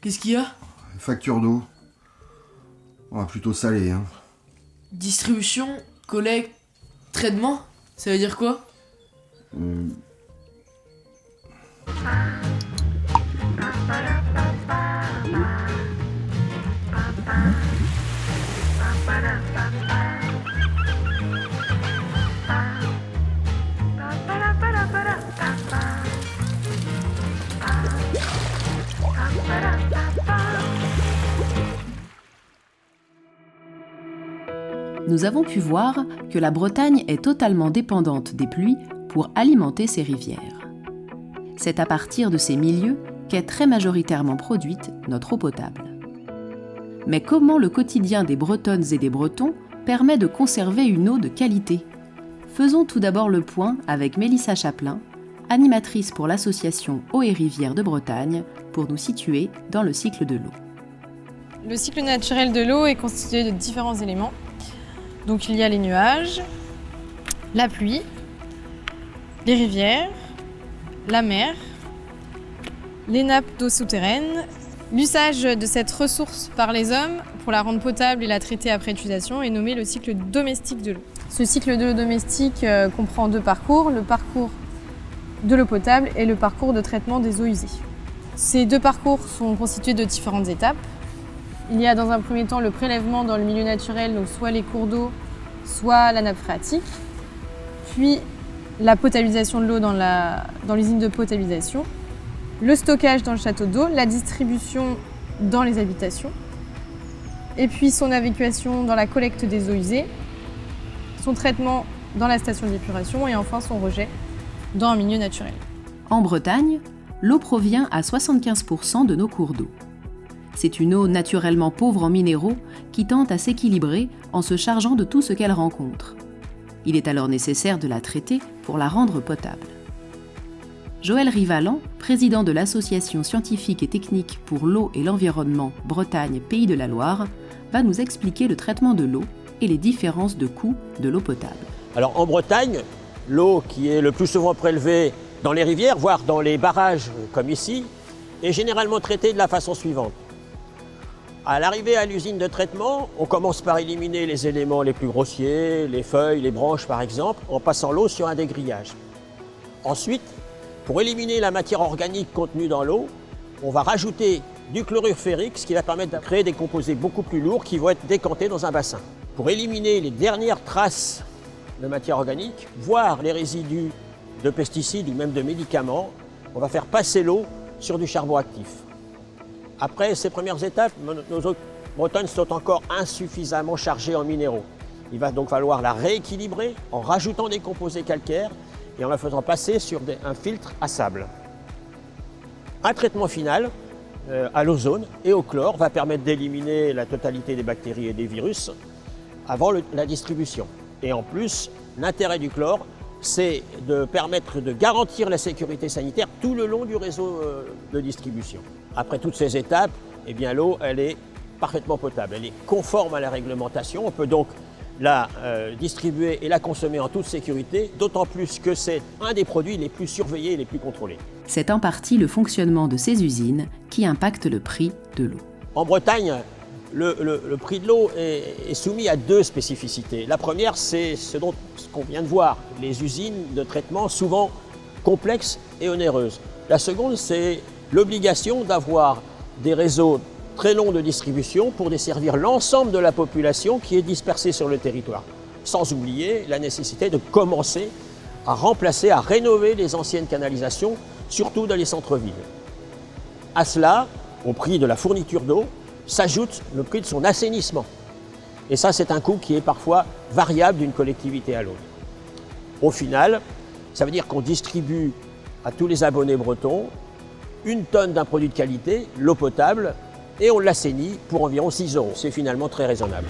Qu'est-ce qu'il y a? Facture d'eau. Plutôt salée, hein. Distribution, collecte, traitement? Ça veut dire quoi? Nous avons pu voir que la Bretagne est totalement dépendante des pluies pour alimenter ses rivières. C'est à partir de ces milieux qu'est très majoritairement produite notre eau potable. Mais comment le quotidien des Bretonnes et des Bretons permet de conserver une eau de qualité? Faisons tout d'abord le point avec Mélissa Chaplin, animatrice pour l'association Eau et Rivières de Bretagne, pour nous situer dans le cycle de l'eau. Le cycle naturel de l'eau est constitué de différents éléments. Donc il y a les nuages, la pluie, les rivières, la mer, les nappes d'eau souterraines. L'usage de cette ressource par les hommes pour la rendre potable et la traiter après utilisation est nommé le cycle domestique de l'eau. Ce cycle de l'eau domestique comprend deux parcours, le parcours de l'eau potable et le parcours de traitement des eaux usées. Ces deux parcours sont constitués de différentes étapes. Il y a dans un premier temps le prélèvement dans le milieu naturel, donc soit les cours d'eau, soit la nappe phréatique, puis la potabilisation de l'eau dans l'usine de potabilisation, le stockage dans le château d'eau, la distribution dans les habitations, et puis son évacuation dans la collecte des eaux usées, son traitement dans la station d'épuration et enfin son rejet dans un milieu naturel. En Bretagne, l'eau provient à 75% de nos cours d'eau. C'est une eau naturellement pauvre en minéraux qui tente à s'équilibrer en se chargeant de tout ce qu'elle rencontre. Il est alors nécessaire de la traiter pour la rendre potable. Joël Rivalan, président de l'association scientifique et technique pour l'eau et l'environnement Bretagne Pays de la Loire, va nous expliquer le traitement de l'eau et les différences de coût de l'eau potable. Alors en Bretagne, l'eau qui est le plus souvent prélevée dans les rivières, voire dans les barrages comme ici, est généralement traitée de la façon suivante. À l'arrivée à l'usine de traitement, on commence par éliminer les éléments les plus grossiers, les feuilles, les branches par exemple, en passant l'eau sur un dégrillage. Ensuite, pour éliminer la matière organique contenue dans l'eau, on va rajouter du chlorure ferrique, ce qui va permettre de créer des composés beaucoup plus lourds qui vont être décantés dans un bassin. Pour éliminer les dernières traces de matière organique, voire les résidus de pesticides ou même de médicaments, on va faire passer l'eau sur du charbon actif. Après ces premières étapes, nos eaux bretonnes sont encore insuffisamment chargées en minéraux. Il va donc falloir la rééquilibrer en rajoutant des composés calcaires et en la faisant passer sur un filtre à sable. Un traitement final à l'ozone et au chlore va permettre d'éliminer la totalité des bactéries et des virus avant la distribution. Et en plus, l'intérêt du chlore, c'est de permettre de garantir la sécurité sanitaire tout le long du réseau de distribution. Après toutes ces étapes, eh bien, l'eau, elle est parfaitement potable, elle est conforme à la réglementation. On peut donc la distribuer et la consommer en toute sécurité, d'autant plus que c'est un des produits les plus surveillés et les plus contrôlés. C'est en partie le fonctionnement de ces usines qui impacte le prix de l'eau. En Bretagne, le prix de l'eau est soumis à deux spécificités. La première, c'est ce qu'on vient de voir, les usines de traitement souvent complexes et onéreuses. La seconde, c'est l'obligation d'avoir des réseaux très longs de distribution pour desservir l'ensemble de la population qui est dispersée sur le territoire. Sans oublier la nécessité de commencer à remplacer, à rénover les anciennes canalisations, surtout dans les centres-villes. À cela, au prix de la fourniture d'eau, s'ajoute le prix de son assainissement. Et ça, c'est un coût qui est parfois variable d'une collectivité à l'autre. Au final, ça veut dire qu'on distribue à tous les abonnés bretons 1 tonne d'un produit de qualité, l'eau potable, et on l'assainit pour environ 6 €. C'est finalement très raisonnable.